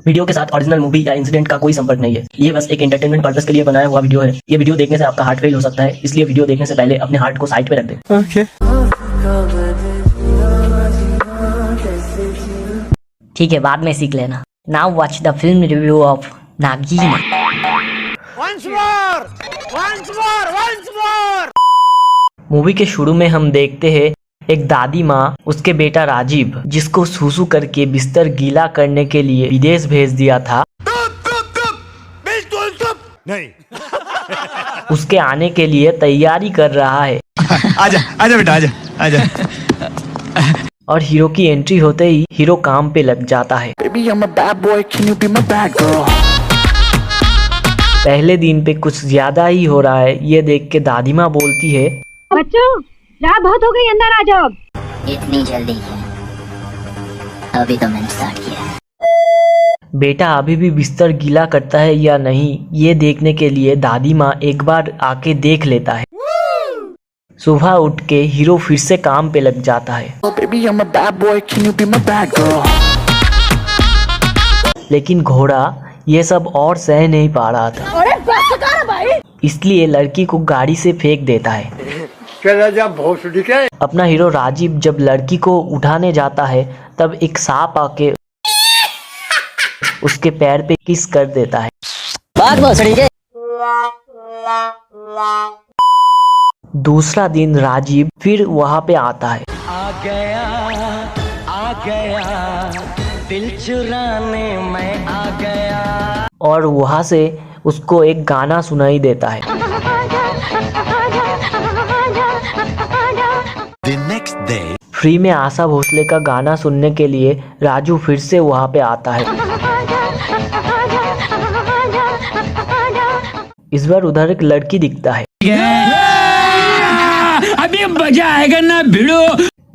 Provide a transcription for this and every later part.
Video के साथ original movie या इंसिडेंट का कोई संपर्क नहीं है। ये बस एक एंटरटेनमेंट पर्पस के लिए बनाया हुआ वीडियो है। ये वीडियो देखने से आपका हार्ट फेल हो सकता है, इसलिए वीडियो देखने से पहले अपने हार्ट को साइड पे रख दें। ठीक है, बाद में सीख लेना। Now watch the film review of नागिन। मूवी के शुरू में हम देखते हैं एक दादी माँ, उसके बेटा राजीव, जिसको सूसू करके बिस्तर गीला करने के लिए विदेश भेज दिया था। नहीं। उसके आने के लिए तैयारी कर रहा है। आजा आजा बेटा आजा आजा। और हीरो की एंट्री होते ही हीरो काम पे लग जाता है। Baby, I'm a bad boy, can you be my bad girl? पहले दिन पे कुछ ज्यादा ही हो रहा है, ये देख के दादी माँ बोलती है, बच्चों रात बहुत हो गई, अंदर आ जाओ। इतनी जल्दी है? अभी तो मैंने स्टार्ट किया है। बेटा अभी भी बिस्तर गीला करता है या नहीं, ये देखने के लिए दादी माँ एक बार आके देख लेता है। सुबह उठ के हीरो फिर से काम पे लग जाता है। Oh, baby, I'm a bad boy, can you be my bad girl? लेकिन घोड़ा ये सब और सह नहीं पा रहा था। अरे बस कर भाई। इसलिए लड़की को गाड़ी से फेंक देता है। अपना हीरो राजीव जब लड़की को उठाने जाता है, तब एक सांप आके उसके पैर पे किस कर देता है। दूसरा दिन राजीव फिर वहाँ पे आता है। आ गया दिल चुराने मैं आ गया। और वहाँ से उसको एक गाना सुनाई देता है। The next day. फ्री में आशा भोसले का गाना सुनने के लिए राजू फिर से वहाँ पे आता है। इस बार उधर एक लड़की दिखता है। अभी मजा आएगा ना भिड़ो।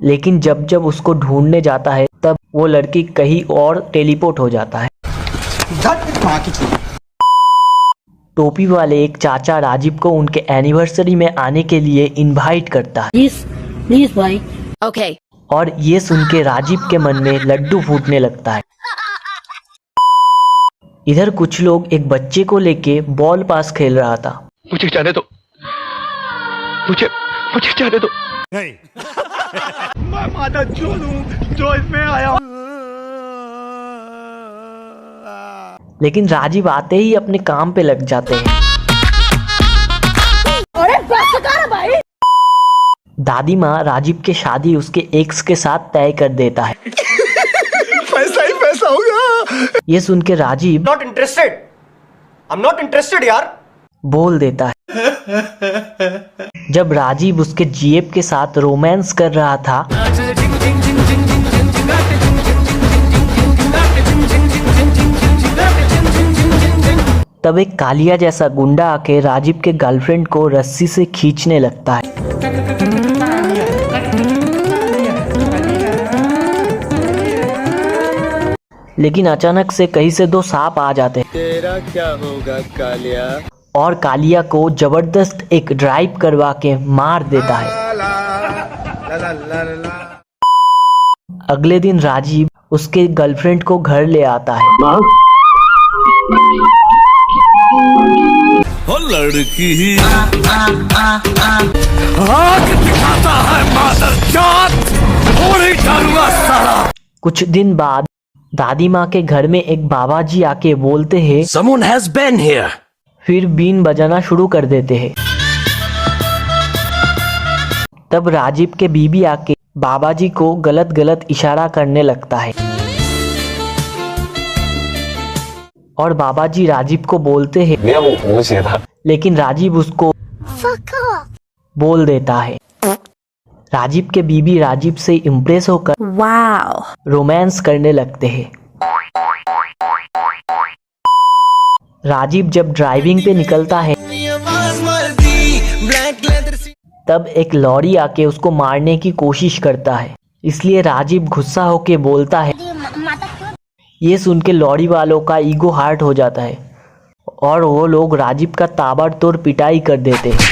लेकिन जब जब उसको ढूंढने जाता है, तब वो लड़की कहीं और टेलीपोर्ट हो जाता है। टोपी वाले एक चाचा राजीव को उनके एनिवर्सरी में आने के लिए इनवाइट करता है। प्लीज भाई। ओके। और ये सुन के राजीव के मन में लड्डू फूटने लगता है। इधर कुछ लोग एक बच्चे को लेके बॉल पास खेल रहा था। मुझे जाने दो, मुझे जाने दो। नहीं। मैं माता चोर हूँ जो इसमें आया। लेकिन राजीव आते ही अपने काम पे लग जाते हैं। अरे बस कर भाई। दादी माँ राजीव की शादी उसके एक्स के साथ तय कर देता है। पैसा ही पैसा होगा। ये सुन के Rajiv not interested, I am not interested यार, बोल देता है। जब राजीव उसके जीएफ के साथ रोमांस कर रहा था, तब एक कालिया जैसा गुंडा आके राजीव के गर्लफ्रेंड को रस्सी से खींचने लगता है। लेकिन अचानक से कहीं से दो सांप आ जाते हैं। तेरा क्या होगा कालिया? और कालिया को जबरदस्त एक ड्राइव करवा के मार देता है। अगले दिन राजीव उसके गर्लफ्रेंड को घर ले आता है। लड़की ही कुछ दिन बाद दादी माँ के घर में एक बाबा जी आके बोलते हैं, Someone has been here. फिर बीन बजाना शुरू कर देते हैं। तब राजीव के बीबी आके बाबा जी को गलत गलत इशारा करने लगता है। और बाबा जी राजीव को बोलते हैं, लेकिन राजीव उसको बोल देता है। राजीव के बीबी राजीव से इम्प्रेस होकर रोमांस करने लगते हैं। राजीव जब ड्राइविंग पे निकलता है, तब एक लॉरी आके उसको मारने की कोशिश करता है। इसलिए राजीव गुस्सा होके बोलता है। ये सुन के लॉरी वालों का ईगो हर्ट हो जाता है और वो लोग राजीव का ताबड़तोड़ पिटाई कर देते हैं।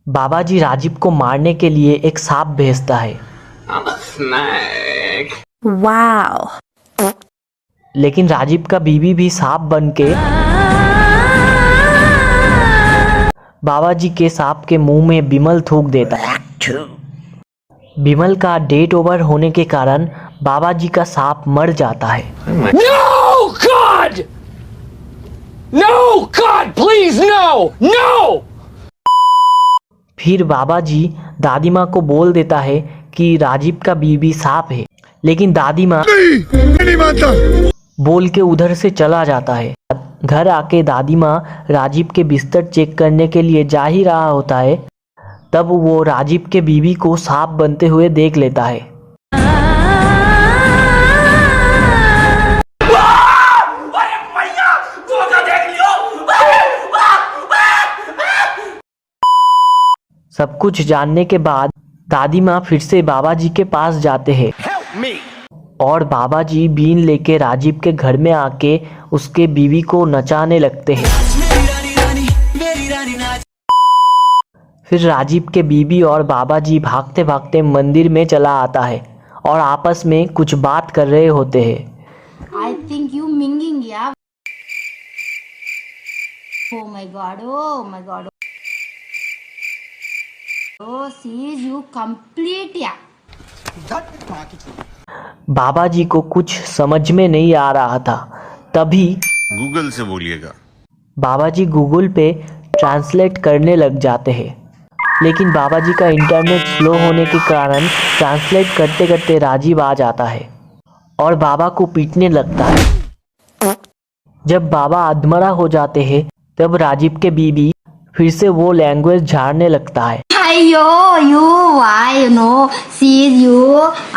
बाबा जी राजीव को मारने के लिए एक सांप भेजता है। लेकिन राजीव का बीवी भी सांप बन के बाबा जी के सांप के मुंह में बिमल थूक देता है। बिमल का डेट ओवर होने के कारण बाबा जी का सांप मर जाता है। No, God! No, God, please, no! No! फिर बाबा जी दादी माँ को बोल देता है कि राजीव का बीवी सांप है, लेकिन दादी माँ नहीं मानता बोल के उधर से चला जाता है। घर आके दादी माँ राजीव के बिस्तर चेक करने के लिए जा ही रहा होता है, तब वो राजीव के बीवी को सांप बनते हुए देख लेता है। सब कुछ जानने के बाद दादी माँ फिर से बाबा जी के पास जाते हैं और बाबा जी बीन लेके राजीव के घर में आके उसके बीवी को नचाने लगते हैं। फिर राजीव के बीवी और बाबा जी भागते भागते मंदिर में चला आता है और आपस में कुछ बात कर रहे होते हैं। I think you minging, yeah. Oh my god, oh my god. Oh, see you complete, yeah. बाबा जी को कुछ समझ में नहीं आ रहा था, तभी गूगल से बोलिएगा। बाबा जी गूगल पे ट्रांसलेट करने लग जाते हैं, लेकिन बाबा जी का इंटरनेट स्लो होने के कारण ट्रांसलेट करते करते राजीव आ जाता है और बाबा को पीटने लगता है। जब बाबा अधमरा हो जाते हैं तब राजीव के बीवी फिर से वो लैंग्वेज झाड़ने लगता है। Yo, you, why, no, see you,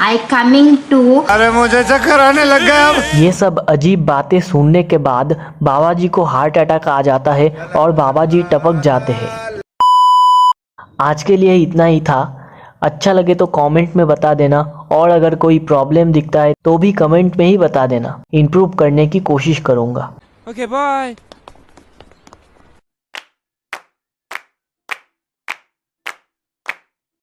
I coming to. अरे मुझे चक्कर आने लग गया अब। ये सब अजीब बातें सुनने के बाद बाबा जी को हार्ट अटैक आ जाता है और बाबा जी टपक जाते हैं। आज के लिए इतना ही था। अच्छा लगे तो कमेंट में बता देना और अगर कोई प्रॉब्लम दिखता है तो भी कमेंट में ही बता देना। इम्प्रूव करने की कोशिश करूँगा। Okay, bye.